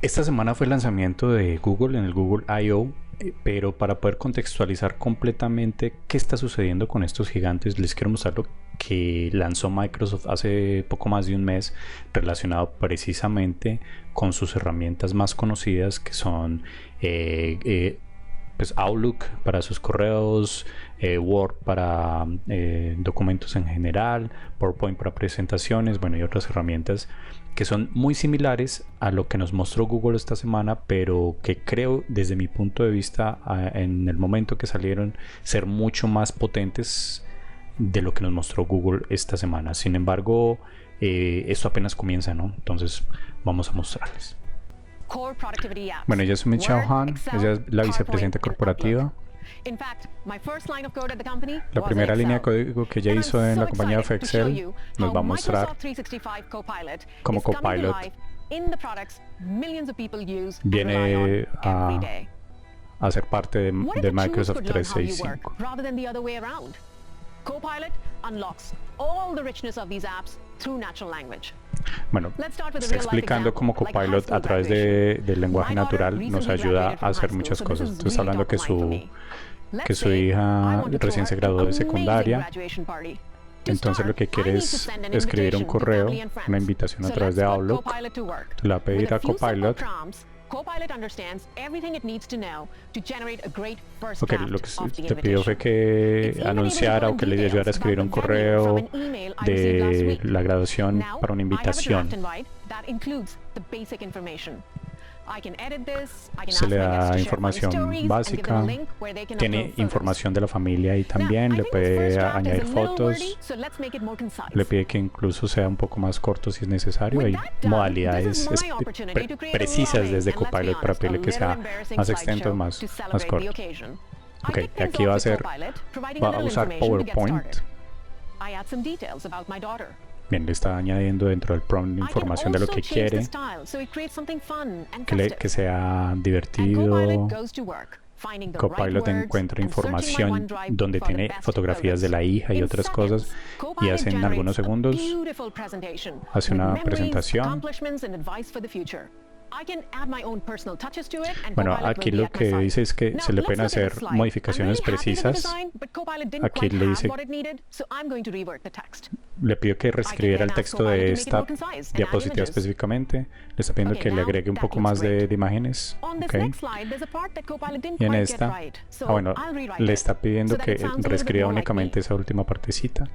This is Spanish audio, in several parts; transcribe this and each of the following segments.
Esta semana fue el lanzamiento de Google en el Google I.O., pero para poder contextualizar completamente qué está sucediendo con estos gigantes, les quiero mostrar lo que lanzó Microsoft hace poco más de un mes, relacionado precisamente con sus herramientas más conocidas, que son pues Outlook para sus correos, Word para documentos en general, PowerPoint para presentaciones, bueno, y otras herramientas que son muy similares a lo que nos mostró Google esta semana, pero que creo, desde mi punto de vista, en el momento que salieron, ser mucho más potentes de lo que nos mostró Google esta semana. Sin embargo, esto apenas comienza, ¿no? Entonces vamos a mostrarles. Bueno, ella es Michelle Han, ella es la vicepresidenta corporativa. La primera línea de código que ella hizo en la compañía fue Excel. Nos va a mostrar cómo Copilot viene a ser parte de Microsoft 365. Copilot unlocks all the richness of these apps through natural language. Bueno, está explicando cómo Copilot a través del lenguaje natural nos ayuda a hacer muchas cosas. Entonces está hablando que su hija recién se graduó de secundaria. Entonces lo que quiere es escribir un correo, una invitación a través de Outlook. Le va a pedir a Copilot. Ok, lo que te pidió fue que anunciara o que le ayudara a escribir un correo de la graduación para una invitación. Se le da información básica, tiene información de la familia y también le puede añadir fotos, le pide que incluso sea un poco más corto si es necesario. Hay modalidades precisas desde Copilot para pedirle que sea más extenso, más corto. Ok, aquí va a usar PowerPoint. Bien, le está añadiendo dentro del prompt información de lo que quiere, que sea divertido. Copilot encuentra información donde tiene fotografías de la hija y otras cosas, y hace en algunos segundos hace una presentación. Bueno, aquí lo que dice es que se le pueden hacer modificaciones precisas. Aquí le dice, le pidió que reescribiera el texto de esta diapositiva específicamente. Le está pidiendo que le agregue un poco más de imágenes. Okay. Y en esta, bueno, le está pidiendo que reescriba únicamente esa última partecita.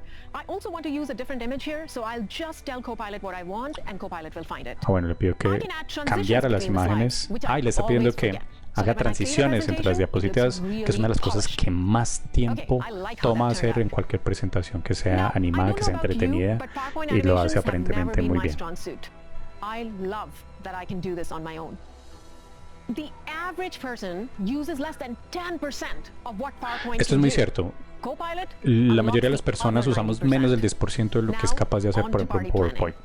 Bueno, le pidió que cambiara las imágenes. Y le está pidiendo que haga transiciones entre las diapositivas, que es una de las cosas que más tiempo toma hacer en cualquier presentación que sea animada, que sea entretenida, y lo hace aparentemente muy bien. Esto es muy cierto. La mayoría de las personas usamos menos del 10% de lo que es capaz de hacer, por ejemplo, en PowerPoint.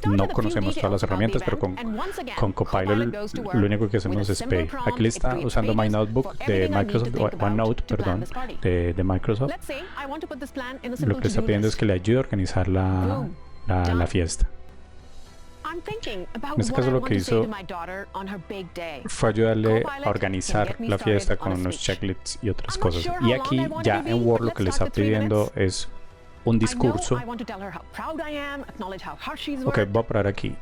No conocemos todas las herramientas, pero con Copilot lo único que hacemos es pedir. Aquí le está usando My Notebook de Microsoft, OneNote, perdón, de Microsoft. Lo que está pidiendo es que le ayude a organizar la fiesta. En este caso lo que hizo fue ayudarle a organizar la fiesta con unos checklists y otras cosas. Y aquí ya en Word lo que le está pidiendo es un discurso. Ok, voy a parar aquí.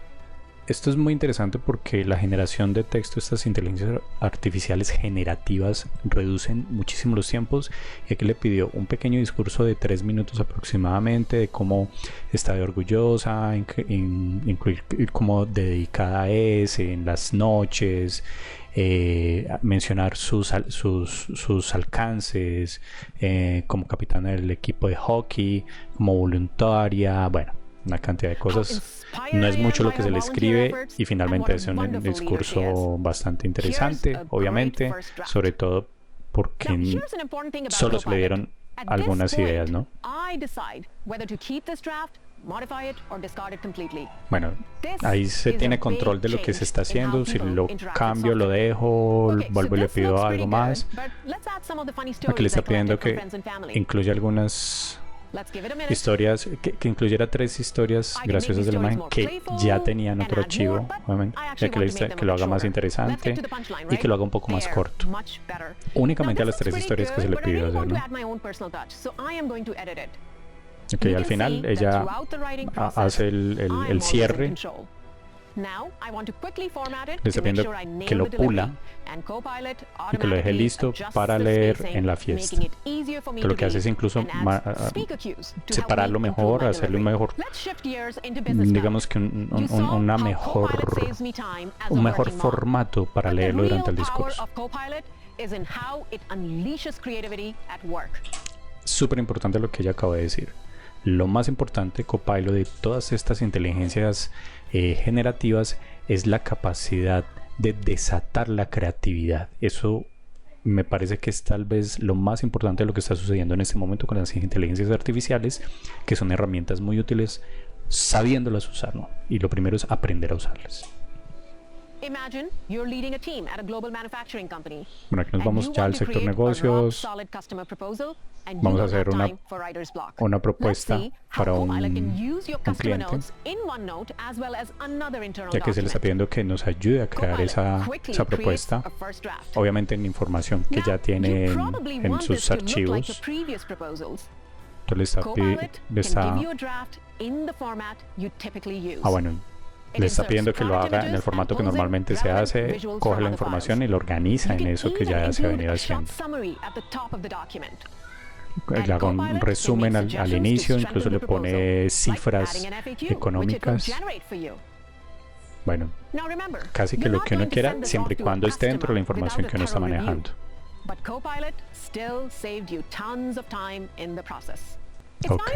Esto es muy interesante porque la generación de texto, estas inteligencias artificiales generativas, reducen muchísimo los tiempos. Y aquí le pidió un pequeño discurso de 3 minutos aproximadamente de cómo está de orgullosa, incluir cómo dedicada es en las noches, mencionar sus alcances como capitana del equipo de hockey, como voluntaria, bueno, una cantidad de cosas. No es mucho lo que se le escribe y finalmente es un discurso bastante interesante, obviamente, sobre todo porque solo se le dieron algunas ideas, ¿no? Bueno, ahí se tiene control de lo que se está haciendo. Si lo cambio, lo dejo, vuelvo y le pido algo más. Aquí le está pidiendo que incluya algunas historias, que incluyera 3 historias graciosas de la imagen que ya tenían otro archivo, obviamente, ya que lo haga más interesante y que lo haga un poco más corto. Únicamente a las 3 historias que se le pidió hacer, ¿no? Ok, al final ella hace el cierre. Le está pidiendo que lo pula y que lo deje listo para leer en la fiesta. Que lo que hace es incluso separarlo mejor, hacerle un mejor, digamos que un mejor formato para leerlo durante el discurso. Súper importante lo que ella acaba de decir. Lo más importante, Copilot, de todas estas inteligencias generativas es la capacidad de desatar la creatividad. Eso me parece que es tal vez lo más importante de lo que está sucediendo en este momento con las inteligencias artificiales, que son herramientas muy útiles sabiéndolas usar, ¿no? Y lo primero es aprender a usarlas. Bueno, aquí nos vamos ya al sector negocios. Vamos a hacer una propuesta para un cliente, ya que se le está pidiendo que nos ayude a crear esa propuesta, obviamente en información que ya tiene en sus archivos. Entonces le está pidiendo que lo haga en el formato que normalmente se hace, coge la información y lo organiza en eso que ya se ha venido haciendo. Le hago un resumen al inicio, incluso le pone cifras económicas. Bueno, casi que lo que uno quiera, siempre y cuando esté dentro de la información que uno está manejando. Ok.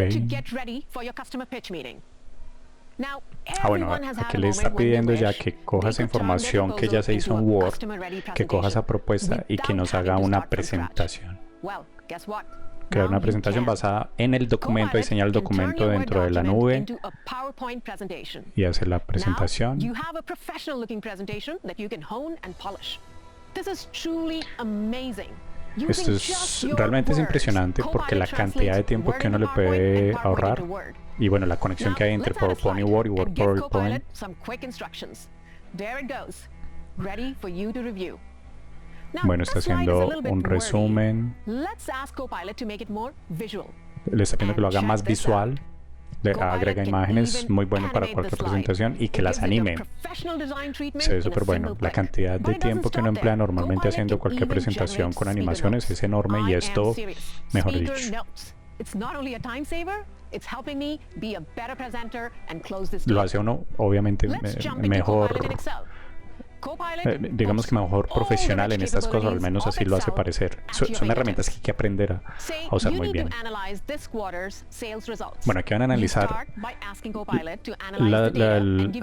Bueno, aquí le está pidiendo ya que coja esa información que ya se hizo en Word, que coja esa propuesta y que nos haga una presentación. Crear una presentación basada en el documento, diseñar el documento dentro de la nube y hacer la presentación. Esto realmente es impresionante porque la cantidad de tiempo que uno le puede ahorrar y bueno, la conexión que hay entre PowerPoint y Word PowerPoint. Bueno, está haciendo un resumen. Le está pidiendo que lo haga más visual. Le agrega imágenes, muy bueno para cualquier presentación, y que las anime. Se ve súper bueno. La cantidad de tiempo que uno emplea normalmente haciendo cualquier presentación con animaciones es enorme, y esto, mejor dicho. Lo hace uno, obviamente, mejor, digamos que mejor profesional en estas cosas, al menos así lo hace parecer. Son herramientas que hay que aprender a usar muy bien. Bueno, aquí van a analizar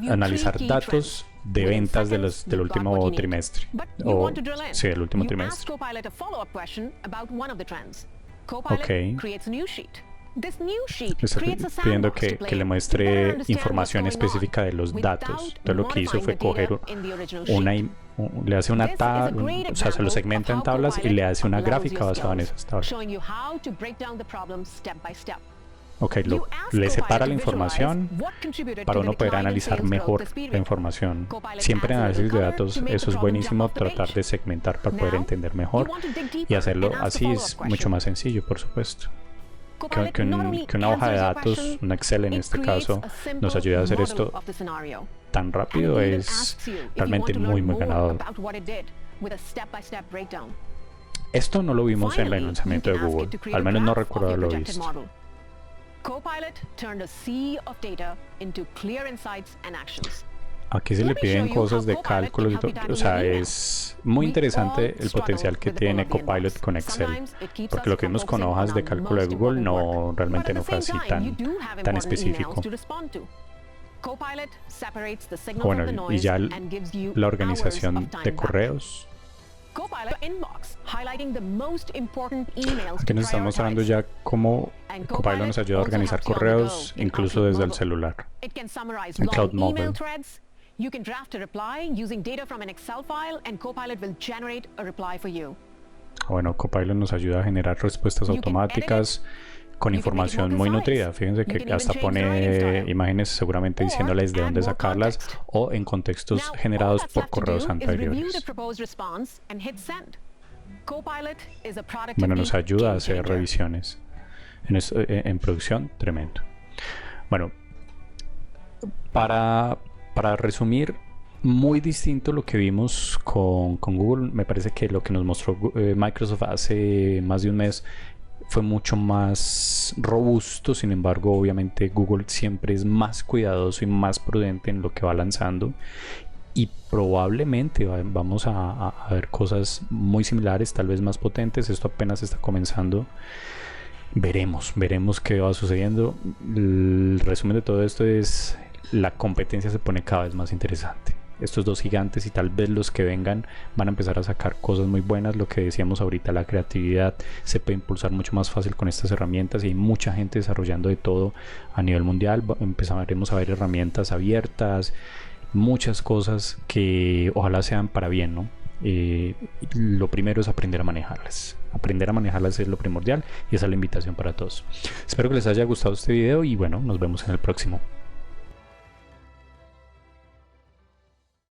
analizar datos de ventas del último trimestre. Sí, del último trimestre. Ok. Está pidiendo que le muestre información específica de los datos. Entonces lo que hizo fue coger le hace una tabla, o sea, se lo segmenta en tablas y le hace una gráfica basada en esas tablas. Ok, le separa la información para uno poder analizar mejor la información. Siempre en análisis de datos eso es buenísimo, tratar de segmentar para poder entender mejor, y hacerlo así es mucho más sencillo, por supuesto. Que una hoja de datos, un Excel en este caso, nos ayude a hacer esto tan rápido es realmente muy ganador. Esto no lo vimos en el lanzamiento de Google, al menos no recuerdo haberlo visto. Aquí se le piden cosas de cálculo, o sea, es muy interesante el potencial que tiene Copilot con Excel, porque lo que vimos con hojas de cálculo de Google realmente no fue así tan específico. Bueno, y ya la organización de correos. Aquí nos están mostrando ya cómo Copilot nos ayuda a organizar correos incluso desde el celular, en Cloud Mobile. You can draft a reply using data from an Excel file, and Copilot will generate a reply for you. Bueno, Copilot nos ayuda a generar respuestas automáticas con información muy nutrida. Fíjense que hasta pone imágenes seguramente diciéndoles de dónde sacarlas o en contextos generados por correos anteriores. Bueno, nos ayuda a hacer revisiones en producción, tremendo. Bueno, para resumir, muy distinto lo que vimos con Google. Me parece que lo que nos mostró Microsoft hace más de un mes fue mucho más robusto. Sin embargo, obviamente Google siempre es más cuidadoso y más prudente en lo que va lanzando, y probablemente vamos a ver cosas muy similares, tal vez más potentes. Esto apenas está comenzando. Veremos qué va sucediendo. El resumen de todo esto es: la competencia se pone cada vez más interesante. Estos dos gigantes y tal vez los que vengan van a empezar a sacar cosas muy buenas. Lo que decíamos ahorita, la creatividad se puede impulsar mucho más fácil con estas herramientas, y hay mucha gente desarrollando de todo a nivel mundial. Empezaremos a ver herramientas abiertas, muchas cosas que ojalá sean para bien, ¿no? Lo primero es aprender a manejarlas. Aprender a manejarlas es lo primordial, y esa es la invitación para todos. Espero que les haya gustado este video y bueno, nos vemos en el próximo.